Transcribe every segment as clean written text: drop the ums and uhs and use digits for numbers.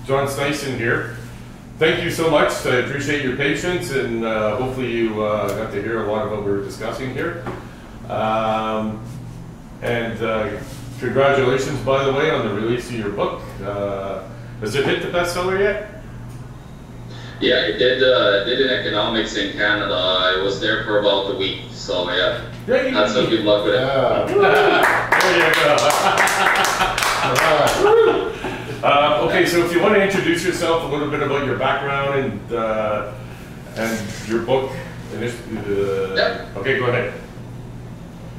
John Sneisen here. Thank you so much. I appreciate your patience, and hopefully you got to hear a lot of what we were discussing here. Congratulations, by the way, on the release of your book. Has it hit the bestseller yet? Yeah, it did in economics in Canada. I was there for about a week, so yeah. Had some good luck with it. There you go. Okay, so if you want to introduce yourself, a little bit about your background and your book. Okay, go ahead.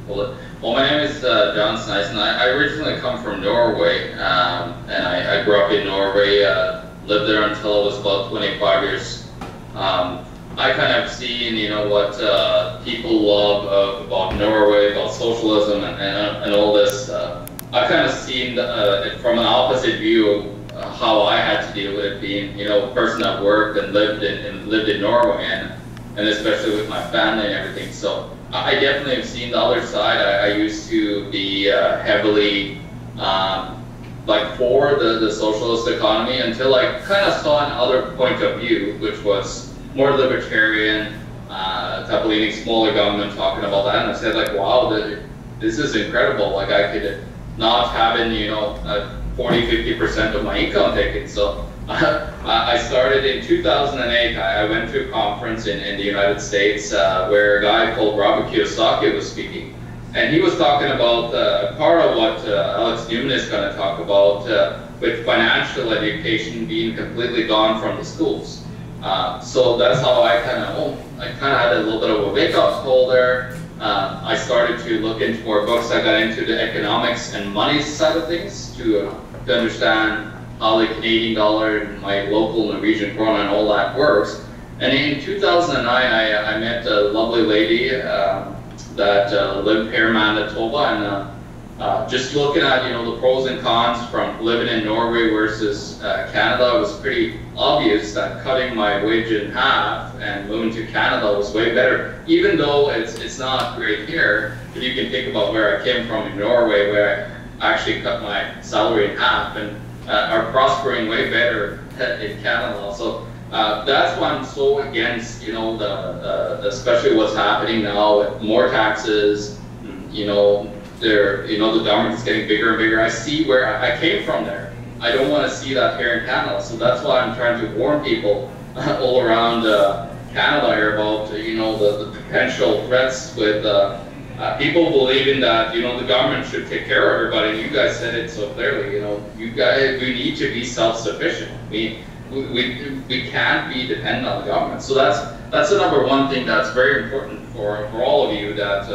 Well, my name is John Sneisen. I originally come from Norway, and I grew up in Norway. Lived there until I was about 25 years. I kind of seen, you know, what people love about Norway, about socialism and all this. I kind of seen it from an opposite view of how I had to deal with it, being, you know, a person that worked and lived in Norway, and especially with my family and everything. So I definitely have seen the other side. I used to be heavily like for the socialist economy until I kind of saw another point of view, which was more libertarian, type of leading smaller government, talking about that, and I said, like, wow, this is incredible. Like, I could not having, you know, 40–50% of my income taken. So I started in 2008. I went to a conference in the United States where a guy called Robert Kiyosaki was speaking. And he was talking about part of what Alex Newman is going to talk about with financial education being completely gone from the schools. So that's how I kind of had a little bit of a wake-up call there. I started to look into more books. I got into the economics and money side of things to understand how the Canadian dollar and my local Norwegian krona and all that works. And in 2009, I met a lovely lady that lived here in Manitoba, and just looking at, you know, the pros and cons from living in Norway versus Canada, it was pretty obvious that cutting my wage in half and moving to Canada was way better. Even though it's not great here, if you can think about where I came from in Norway, where I actually cut my salary in half and are prospering way better in Canada. So that's why I'm so against, you know, especially what's happening now with more taxes. You know, the government's getting bigger and bigger. I see where I came from there. I don't want to see that here in Canada. So that's why I'm trying to warn people all around Canada here about, you know, the potential threats with people believing that, you know, the government should take care of everybody. And you guys said it so clearly. You know, we need to be self-sufficient. We can't be dependent on the government. So that's the number one thing that's very important for all of you that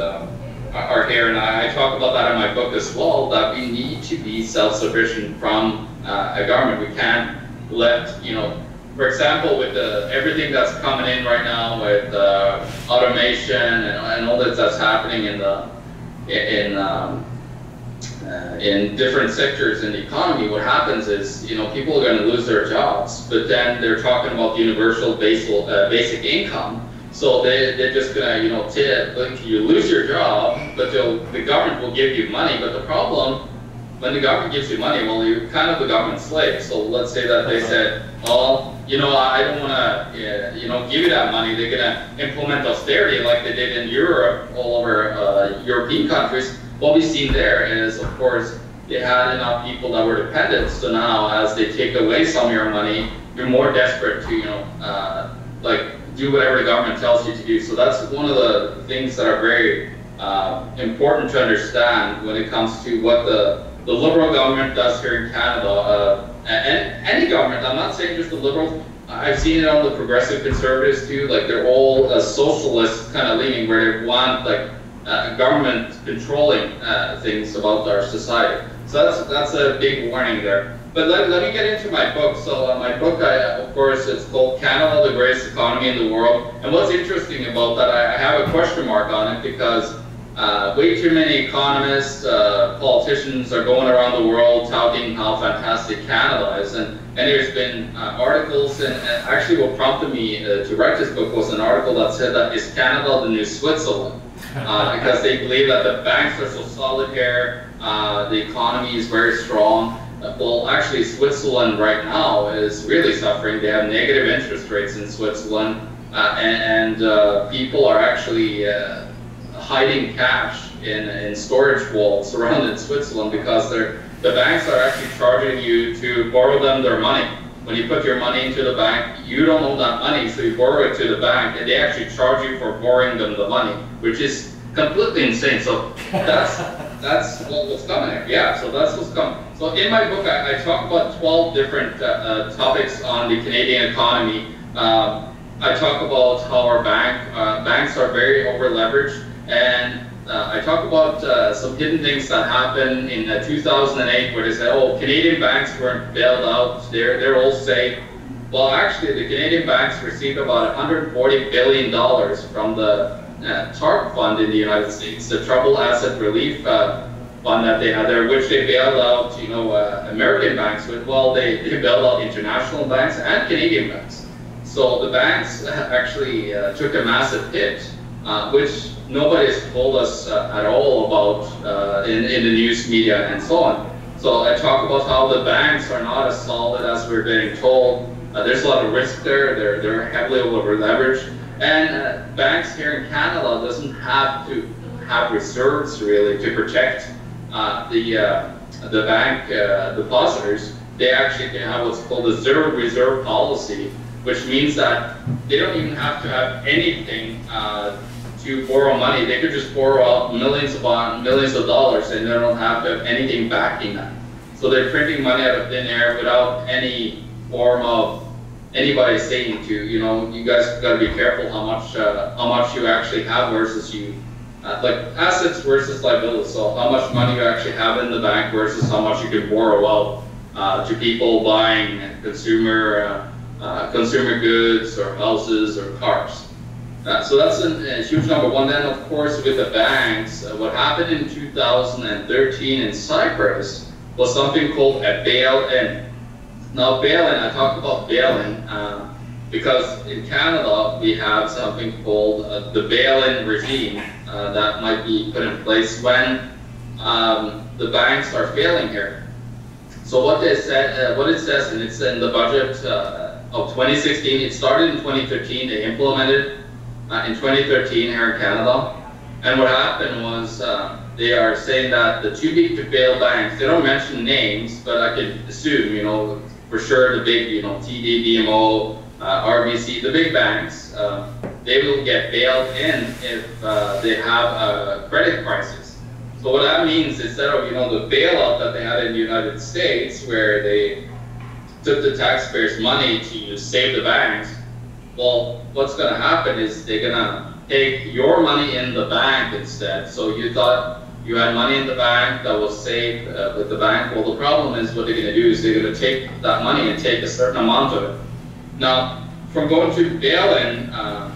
are here. And I talk about that in my book as well, that we need to be self-sufficient from a government. We can't let, you know, for example, with everything that's coming in right now with automation and all that's happening in different sectors in the economy, what happens is, you know, people are going to lose their jobs, but then they're talking about universal basic income. So they're just going to, you know, you lose your job, but the government will give you money. But the problem, when the government gives you money, well, you're kind of the government's slave. So let's say that they said, oh, you know, I don't want to, you know, give you that money. They're going to implement austerity like they did in Europe, all over European countries. What we've seen there is, of course, they had enough people that were dependent. So now, as they take away some of your money, you're more desperate to, you know, like do whatever the government tells you to do. So that's one of the things that are very important to understand when it comes to what the Liberal government does here in Canada, and any government. I'm not saying just the Liberals. I've seen it on the progressive Conservatives too. Like, they're all socialist kind of leaning, where they want, like, government controlling things about our society. So that's a big warning there. But let me get into my book. So my book, of course, it's called Canada, the Greatest Economy in the World. And what's interesting about that, I have a question mark on it, because way too many economists, politicians are going around the world touting how fantastic Canada is. And there's been articles, and actually what prompted me to write this book was an article that said that, is Canada the new Switzerland? Because they believe that the banks are so solid here, the economy is very strong. Well, actually, Switzerland right now is really suffering. They have negative interest rates in Switzerland, and people are actually hiding cash in storage vaults around in Switzerland because the banks are actually charging you to borrow them their money. When you put your money into the bank, you don't own that money, so you borrow it to the bank, and they actually charge you for borrowing them the money, which is completely insane. So that's what was coming here. Yeah, so that's what's coming. So in my book, I talk about 12 different topics on the Canadian economy. I talk about how our banks are very over-leveraged, and I talk about some hidden things that happened in 2008 where they said, oh, Canadian banks weren't bailed out, they're all safe. Well, actually, the Canadian banks received about $140 billion from the TARP fund in the United States, the Troubled Asset Relief Fund that they had there, which they bailed out, American banks with. Well, they bailed out international banks and Canadian banks. So the banks actually took a massive hit, which nobody has told us at all about in the news media and so on. So I talk about how the banks are not as solid as we're getting told. There's a lot of risk there. They're heavily over leveraged. And banks here in Canada doesn't have to have reserves really to protect the bank depositors. They actually can have what's called a zero reserve policy, which means that they don't even have to have anything to borrow money. They could just borrow out millions of dollars, and they don't have to have anything backing that. So they're printing money out of thin air without any form of anybody saying to, you guys got to be careful how much you actually have versus like assets versus liabilities. So how much money you actually have in the bank versus how much you can borrow out to people buying consumer goods or houses or cars. So that's a huge number one. Then, of course, with the banks, what happened in 2013 in Cyprus was something called a bail-in. Now, bail-in, I talk about bail-in because in Canada, we have something called the bail-in regime that might be put in place when the banks are failing here. So what it says, and it's in the budget of 2016, it started in 2013, they implemented in 2013 here in Canada. And what happened was they are saying that the too big to fail banks, they don't mention names, but I can assume, for sure the big, TD, BMO, RBC, the big banks, they will get bailed in if they have a credit crisis. So what that means, instead of, the bailout that they had in the United States, where they took the taxpayers' money to save the banks, well, what's going to happen is they're going to take your money in the bank instead. So you thought you had money in the bank that was safe with the bank. Well, the problem is what they're going to do is they're going to take that money and take a certain amount of it. Now, from going to bail-in, I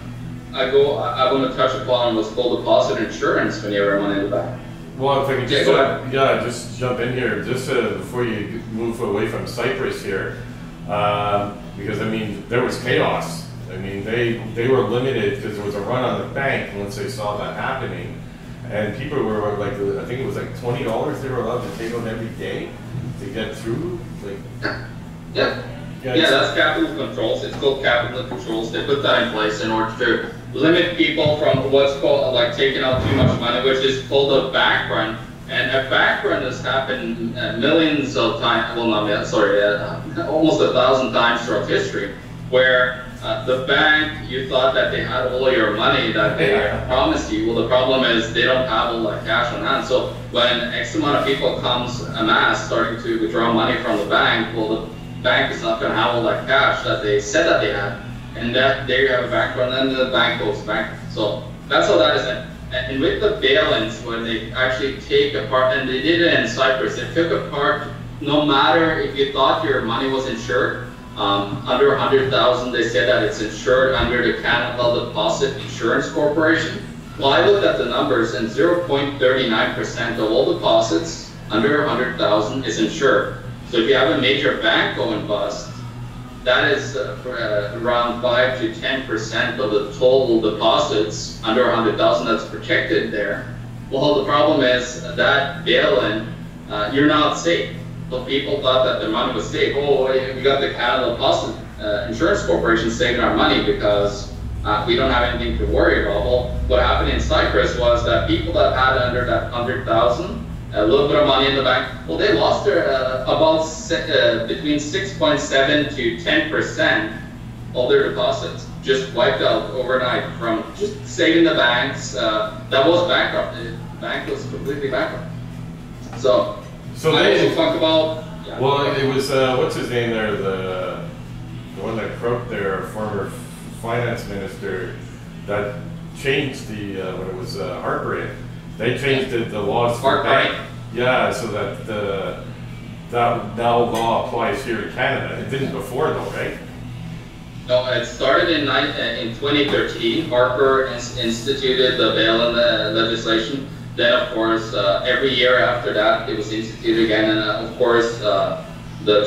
want to touch upon what's called deposit insurance when you have money in the bank. Well, if I could just, just jump in here, just before you move away from Cyprus here, because, there was chaos. They were limited because there was a run on the bank once they saw that happening. And people were like, I think it was like $20 they were allowed to take out every day to get through. Yeah, that's capital controls. It's called capital controls. They put that in place in order to limit people from what's called taking out too much money, which is called a bank run. And a bank run has happened millions of times, almost 1,000 times throughout history, where the bank, you thought that they had all your money that they promised you. Well, the problem is they don't have all that cash on hand. So when X amount of people comes en masse starting to withdraw money from the bank, well, the bank is not going to have all that cash that they said that they had. And that there you have a bank run, and then the bank goes bankrupt. So that's how that is. And with the bail-ins, when they actually take apart, and they did it in Cyprus, they took apart, no matter if you thought your money was insured, under 100,000, they said that it's insured under the Canada Deposit Insurance Corporation. Well, I looked at the numbers, and 0.39% of all deposits under 100,000 is insured. So if you have a major bank going bust, that is around 5 to 10% of the total deposits under 100,000 that's protected there. Well, the problem is that bail-in, you're not safe. So people thought that their money was safe. Oh, we got the Canada Deposit Insurance Corporation saving our money because we don't have anything to worry about. Well, what happened in Cyprus was that people that had under that 100,000, a little bit of money in the bank, well, they lost their between 6.7 to 10% of their deposits, just wiped out overnight from just saving the banks. That was bankrupt. The bank was completely bankrupt. So they also talk about. Yeah. Well, it was what's his name there, the one that croaked their former finance minister, that changed the when it was heartbreak. They changed the laws for bank. Yeah, so that that now law applies here to Canada. It didn't before though, right? No, it started in 2013. Harper instituted the bail-in legislation. Then, of course, every year after that, it was instituted again. And of course, the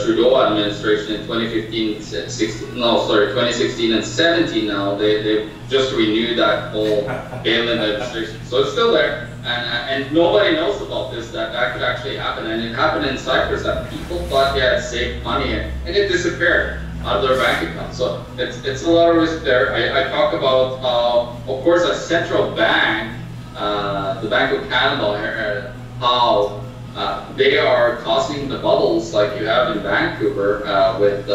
Trudeau administration in 2016 and 17 now, they just renewed that whole bail-in legislation. So it's still there. And nobody knows about this, that could actually happen. And it happened in Cyprus that people thought they had saved money and it disappeared out of their bank account. So it's a lot of risk there. I talk about how, of course, a central bank, the Bank of Canada, how they are causing the bubbles like you have in Vancouver with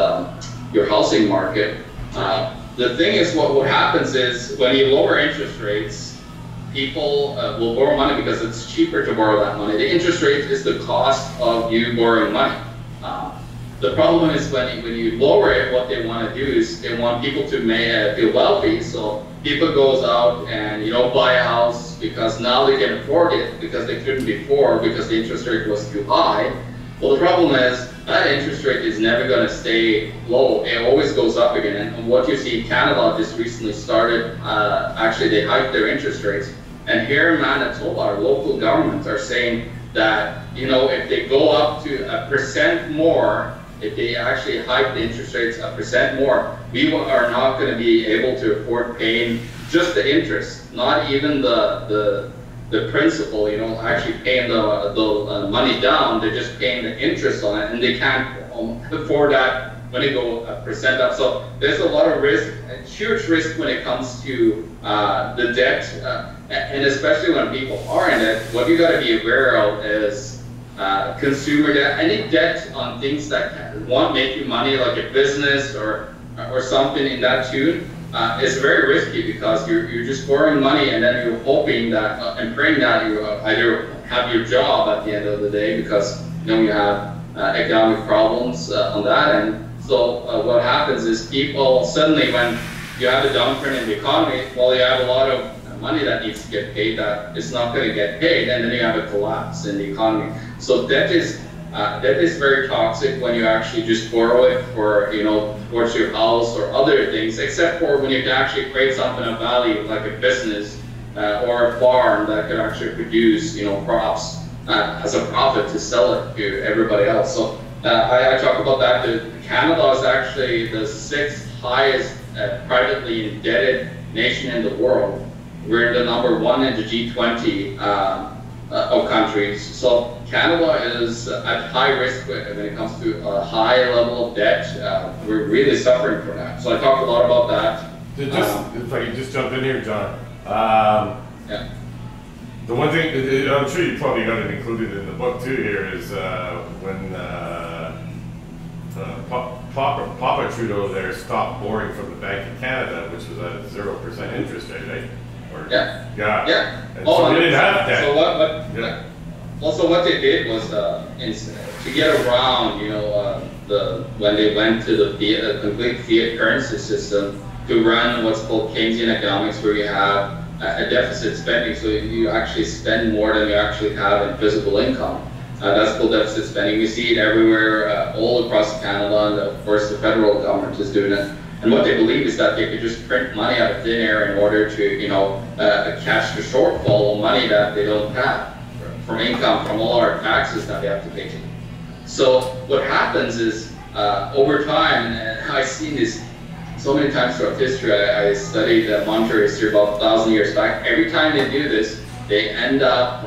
your housing market. The thing is, what happens is when you lower interest rates, people will borrow money because it's cheaper to borrow that money. The interest rate is the cost of you borrowing money. The problem is when you lower it, what they want to do is they want people to feel wealthy. So people goes out and buy a house because now they can afford it because they couldn't before because the interest rate was too high. Well, the problem is that interest rate is never going to stay low. It always goes up again. And what you see in Canada just recently started, actually they hiked their interest rates. And here in Manitoba, our local governments are saying that, if they go up to 1% more, if they actually hike the interest rates 1% more, we are not going to be able to afford paying just the interest, not even the principal, actually paying the money down. They're just paying the interest on it, and they can't afford that when they go 1% up. So there's a lot of risk, a huge risk when it comes to the debt, and especially when people are in it. What you got to be aware of is consumer debt, any debt on things that won't make you money, like a business or something in that tune, is very risky because you're just borrowing money and then you're hoping that and praying that you either have your job at the end of the day because you have economic problems on that end. So what happens is people suddenly, when you have a downturn in the economy, well, you have a lot of money that needs to get paid that is not going to get paid, and then you have a collapse in the economy. So debt is very toxic when you actually just borrow it for towards your house or other things, except for when you can actually create something of value like a business or a farm that could actually produce crops as a profit to sell it to everybody else. So I talk about that. Canada is actually the 6th highest privately indebted nation in the world. We're the number 1 in the G20 of countries. So Canada is at high risk when it comes to a high level of debt. We're really suffering from that. So I talked a lot about that. If I could just jump in here, John. Yeah. The one thing, I'm sure you probably got it included in the book too here, is when Papa Trudeau there stopped borrowing from the Bank of Canada, which was at 0% interest rate, right? Yeah. And so they didn't have that. So also what they did was to get around, when they went to the complete fiat currency system to run what's called Keynesian economics, where you have a deficit spending, so you actually spend more than you actually have in physical income. That's called deficit spending. We see it everywhere, all across Canada, and of course the federal government is doing it. And what they believe is that they could just print money out of thin air in order to, catch the shortfall of money that they don't have from income, from all our taxes that they have to pay. So what happens is, over time, and I've seen this so many times throughout history, I studied monetary history about 1,000 years back. Every time they do this, they end up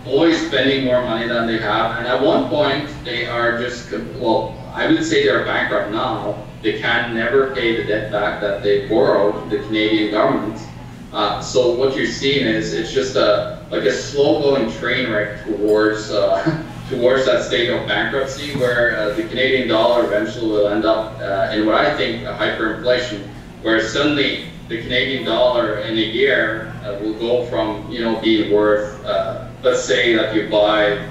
always spending more money than they have, and at one point they are just, well, I would say they're bankrupt now. They can never pay the debt back that they borrowed, the Canadian government. So what you're seeing is it's just like a slow-going train wreck towards towards that state of bankruptcy, where the Canadian dollar eventually will end up in what I think a hyperinflation, where suddenly the Canadian dollar in a year will go from, you know, being worth, let's say that you buy,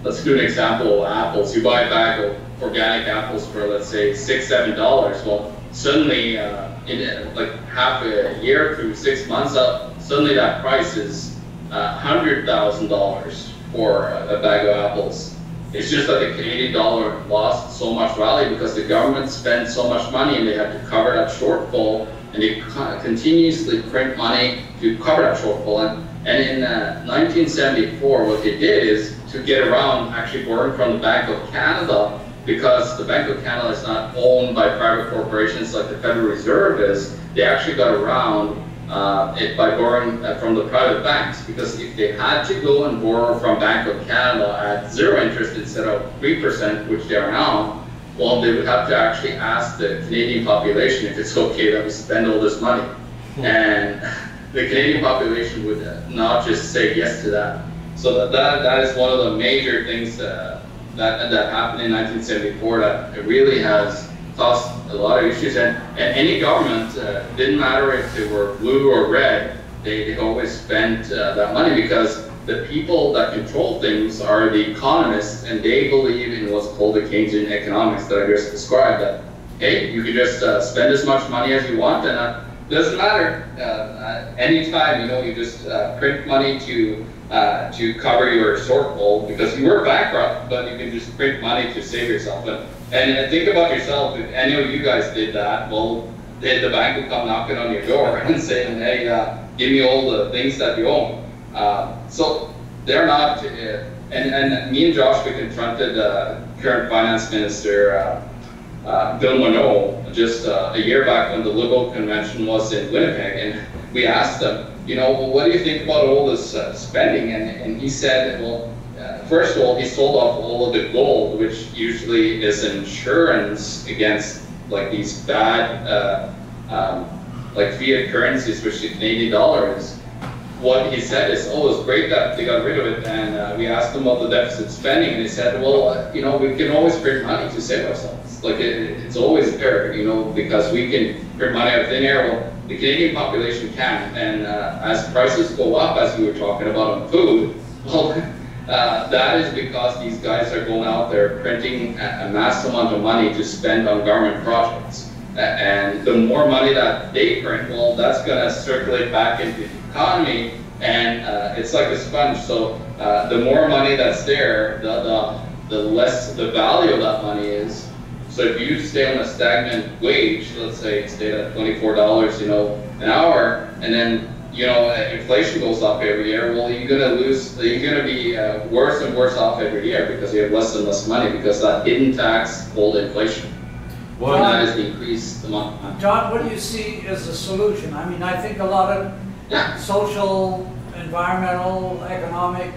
let's do an example of apples. You buy a bag of organic apples for, let's say, $6, $7. Well, suddenly in like half a year to 6 months up, suddenly that price is $100,000 for a bag of apples. It's just that the Canadian dollar lost so much value because the government spent so much money and they had to cover that shortfall, and they continuously print money to cover that shortfall. And in 1974, what they did is to get around actually borrowing from the Bank of Canada, because the Bank of Canada is not owned by private corporations like the Federal Reserve is. They actually got around it by borrowing from the private banks, because if they had to go and borrow from Bank of Canada at 0 interest instead of 3%, which they are now, well, they would have to actually ask the Canadian population if it's okay that we spend all this money. And the Canadian population would not just say yes to that. So that is one of the major things that happened in 1974 that it really has caused a lot of issues. And any government, didn't matter if they were blue or red, they always spent that money, because the people that control things are the economists, and they believe in what's called the Keynesian economics that I just described, that, hey, you can just spend as much money as you want, and it doesn't matter. Anytime, you know, you just print money to cover your shortfall, because you were bankrupt, but you can just print money to save yourself. And think about yourself, if any of you guys did that, well, the bank would come knocking on your door and saying, hey, give me all the things that you own. So they're not, and me and Josh, we confronted current finance minister, Bill Monroe, just a year back when the Liberal Convention was in Winnipeg, and we asked him, you know, well, what do you think about all this spending? And he said, well, first of all, he sold off all of the gold, which usually is insurance against like these bad, like fiat currencies, which the Canadian dollar is. What he said is, oh, it's great that they got rid of it. And we asked him about the deficit spending, and he said, well, you know, we can always print money to save ourselves. Like it's always there, you know, because we can print money out of thin air. Well, the Canadian population can, and as prices go up, as we were talking about on food, well, that is because these guys are going out there printing a mass amount of money to spend on government projects. And the more money that they print, well, that's going to circulate back into the economy, and it's like a sponge. So the more money that's there, the less the value of that money is. So if you stay on a stagnant wage, let's say it stayed at $24, you know, an hour, and then, you know, inflation goes up every year, well, you're going to be worse and worse off every year, because you have less and less money, because that hidden tax called inflation. Well, and that is the increased amount. John, what do you see as the solution? I mean, I think a lot of social, environmental, economic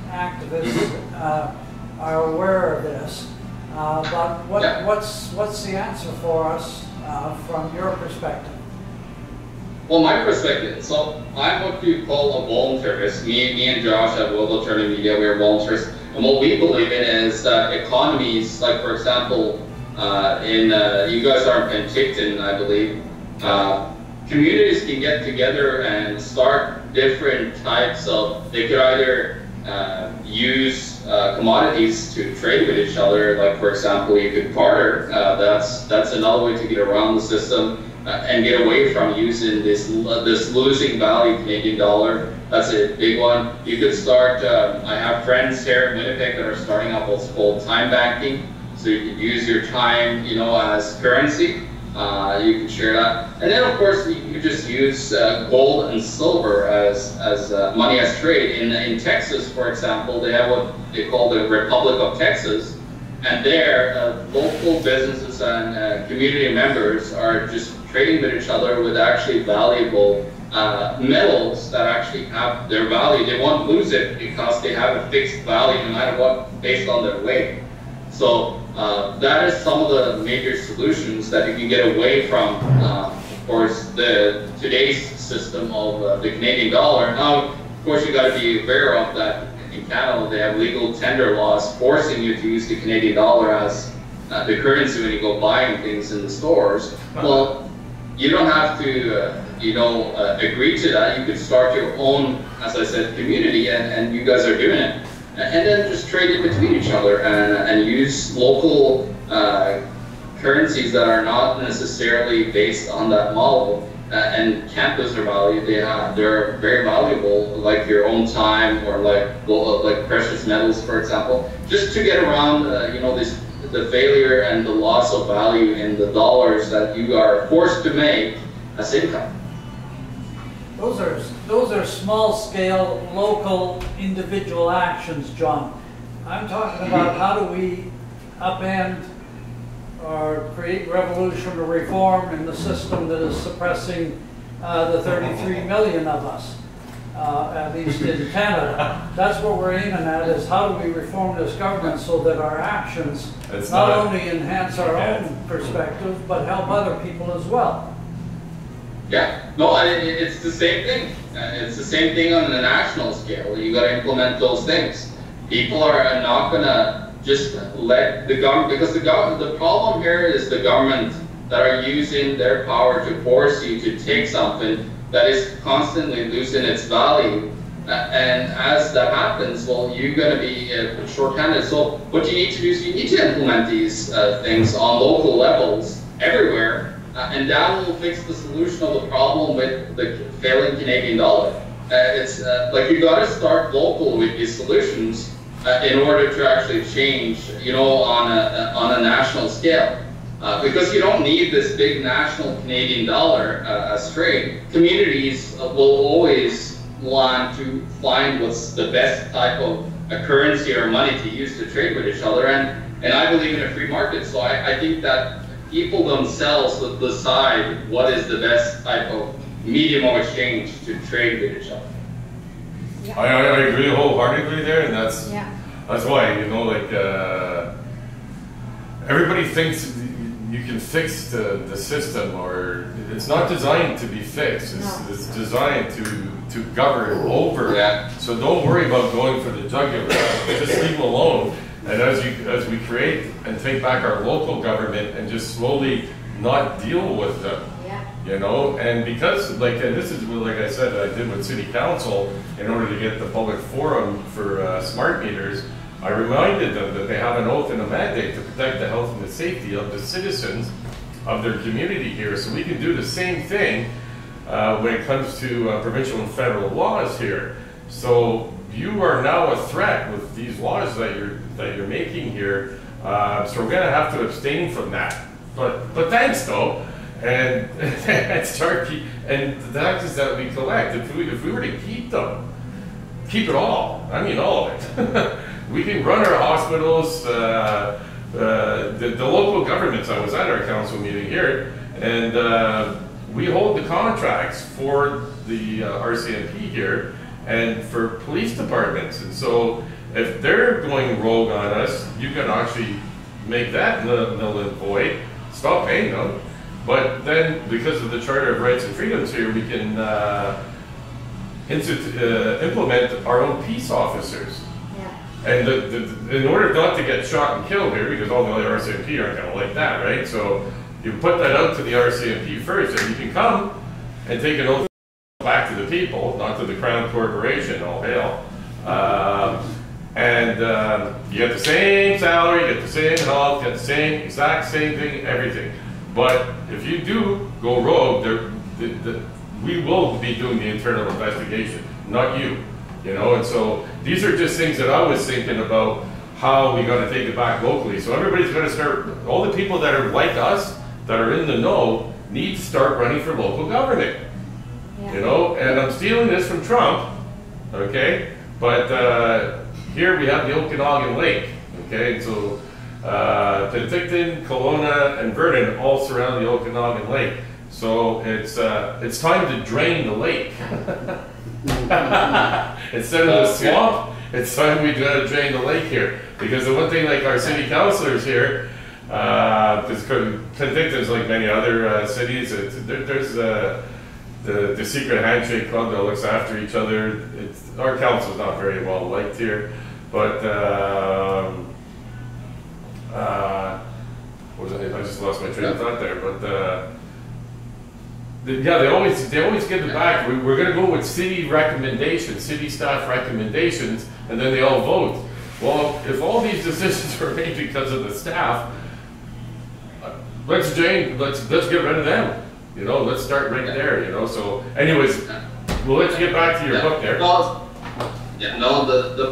activists are aware of this. But what's the answer for us from your perspective? Well, my perspective, so I'm what you call a voluntarist. Me and Josh at World Alternative Media, we're volunteers. And what we believe in is that economies, like for example, you guys are in Penticton, I believe, communities can get together and start different types of, they could either use commodities to trade with each other, like for example, you could barter. That's another way to get around the system and get away from using this losing value Canadian dollar. That's a big one. You could start, I have friends here in Winnipeg that are starting up what's called time banking. So you could use your time, you know, as currency. You can share that. And then of course you could just use gold and silver as money as trade. In Texas, for example, they have what they call the Republic of Texas. And there, local businesses and community members are just trading with each other with actually valuable metals that actually have their value. They won't lose it because they have a fixed value no matter what based on their weight. So that is some of the major solutions that you can get away from, of course, today's system of the Canadian dollar. Now, of course, you got to be aware of that in Canada they have legal tender laws forcing you to use the Canadian dollar as the currency when you go buying things in the stores. Well, you don't have to, agree to that. You could start your own, as I said, community, and you guys are doing it. And then just trade it between each other and use local currencies that are not necessarily based on that model and can't lose their value. They're very valuable, like your own time or like precious metals, for example. Just to get around, the failure and the loss of value in the dollars that you are forced to make as income. Those are small-scale, local, individual actions, John. I'm talking about how do we upend or create revolution or reform in the system that is suppressing the 33 million of us, at least in Canada. That's what we're aiming at, is how do we reform this government so that our actions not only enhance our own perspective, but help other people as well. Yeah, no, it's the same thing. It's the same thing on the national scale. You got to implement those things. People are not going to just let the government, because the problem here is the government that are using their power to force you to take something that is constantly losing its value. And as that happens, well, you're going to be short-handed. So what you need to do is you need to implement these things on local levels everywhere. And that will fix the solution of the problem with the failing Canadian dollar. It's like you got to start local with these solutions in order to actually change, on a national scale. Because you don't need this big national Canadian dollar as trade. Communities will always want to find what's the best type of a currency or money to use to trade with each other. And I believe in a free market, so I think that people themselves will decide what is the best type of medium of exchange to trade with each other. Yeah. I agree wholeheartedly there, and that's why, everybody thinks you can fix the system, or it's not designed to be fixed. It's designed to govern over. Yeah. So don't worry about going for the jugular. Just leave them alone. And as we create and take back our local government and just slowly not deal with them, and because and this is like I said, I did with City Council in order to get the public forum for smart meters. I reminded them that they have an oath and a mandate to protect the health and the safety of the citizens of their community here. So we can do the same thing when it comes to provincial and federal laws here. So you are now a threat with these laws that you're making here. So we're going to have to abstain from that. But thanks though, and and the taxes that we collect. If we were to keep them, keep it all. I mean all of it. We can run our hospitals. The local governments. I was at our council meeting here, and we hold the contracts for the RCMP here and for police departments. And so if they're going rogue on us, you can actually make that null and void, stop paying them. But then, because of the Charter of Rights and Freedoms here, we can implement our own peace officers. And in order not to get shot and killed here, because all the other RCMP aren't going to like that, right? So you put that out to the RCMP first, and you can come and take an oath back to the people, not to the Crown Corporation, all hail. You get the same salary, you get the same health, you get the exact same thing, everything. But if you do go rogue, we will be doing the internal investigation, not you. And so these are just things that I was thinking about, how we got to take it back locally. So everybody's got to start, all the people that are like us, that are in the know, need to start running for local government. And I'm stealing this from Trump, okay? But here we have the Okanagan Lake, okay? And so Penticton, Kelowna, and Vernon all surround the Okanagan Lake. So it's time to drain the lake. Instead of the swamp, it's time we gotta drain the lake here. Because the one thing, like our city councilors here, there's Penticton's like many other cities. There's the secret handshake club that looks after each other. Our council's not very well liked here, but what was it? I just lost my train of thought there. But yeah, they always give it back. We're going to go with city recommendations, city staff recommendations, and then they all vote. Well, if all these decisions are made because of the staff, let's get rid of them. You know, let's start right there. You know. So, anyways, we'll let you get back to your book there. The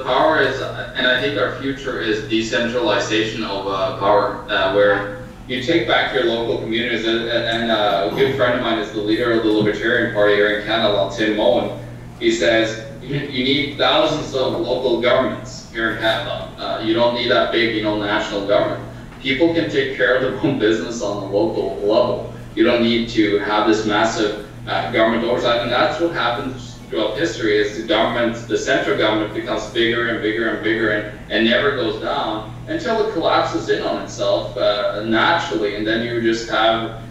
power is, and I think our future is decentralization of power, where you take back your local communities. And a good friend of mine is the leader of the Libertarian Party here in Canada, Tim Moen. He says you need thousands of local governments here in Canada. You don't need that big, national government. People can take care of their own business on the local level. You don't need to have this massive government oversight, and that's what happens throughout history. Is the central government becomes bigger and bigger and bigger, and never goes down until it collapses in on itself naturally, and then you just have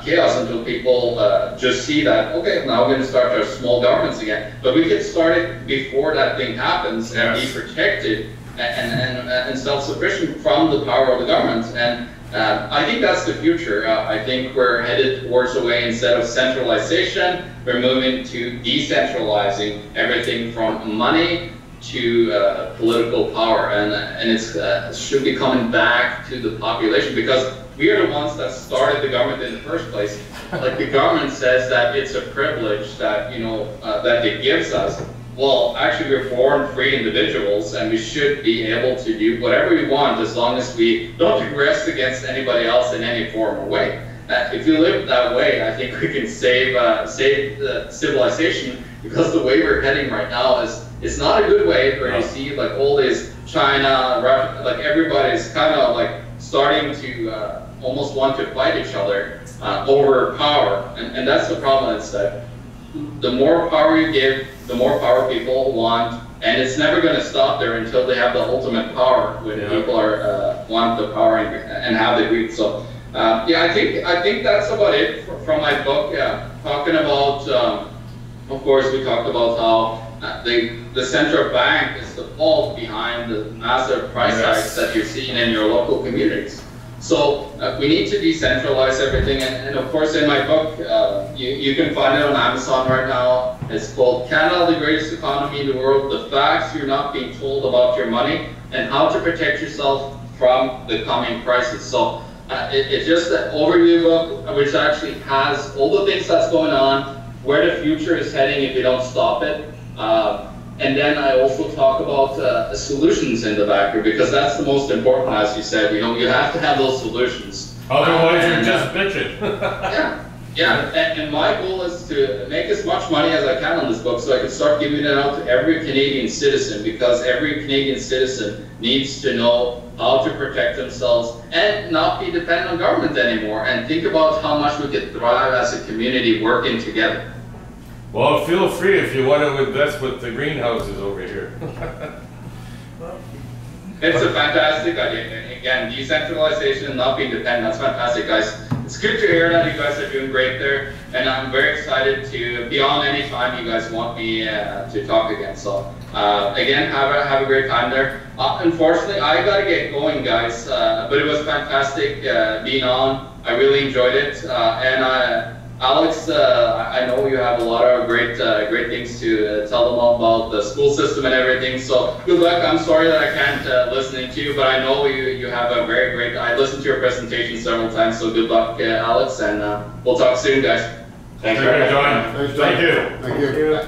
chaos until people just see that, okay, now we're going to start our small governments again. But we get started before that thing happens, and be protected and self-sufficient from the power of the government. And I think that's the future. I think we're headed towards a way, instead of centralization, we're moving to decentralizing everything from money to political power, and it should be coming back to the population, because we are the ones that started the government in the first place. Like the government says that it's a privilege that that it gives us. Well, actually, we're born free individuals, and we should be able to do whatever we want as long as we don't regress against anybody else in any form or way. If you live that way, I think we can save civilization, because the way we're heading right now is not a good way, where you see like all this China, Russia, like everybody's kind of like starting to almost want to fight each other over power, and that's the problem. Is that the more power you give, the more power people want, and it's never going to stop there until they have the ultimate power, when people are want the power and have the greed. So yeah, I think that's about it from my book. Talking about, of course, we talked about how the central bank is the fault behind the massive price hikes that you're seeing in your local communities. So we need to decentralize everything, and of course in my book, you can find it on Amazon right now. It's called Canada, the Greatest Economy in the World, The Facts You're Not Being Told About Your Money, and How to Protect Yourself from the Coming Crisis. So it's just an overview book, which actually has all the things that's going on, where the future is heading if you don't stop it. And then I also talk about solutions in the back here, because that's the most important, as you said. You have to have those solutions. Otherwise, you're just bitching. And my goal is to make as much money as I can on this book, so I can start giving it out to every Canadian citizen, because every Canadian citizen needs to know how to protect themselves and not be dependent on government anymore, and think about how much we could thrive as a community working together. Well, feel free if you want to invest with the greenhouses over here. It's a fantastic idea. Again, decentralization and not being dependent, that's fantastic, guys. It's good to hear that you guys are doing great there, and I'm very excited to be on any time you guys want me to talk again. So again, have a great time there. Unfortunately, I gotta get going, guys, but it was fantastic being on. I really enjoyed it, and Alex, I know you have a lot of great things to tell them about the school system and everything. So good luck. I'm sorry that I can't listen to you, but I know you have a very great. I listened to your presentation several times. So good luck, Alex, and we'll talk soon, guys. Thanks for John. Thank you. Thank you. Thank you.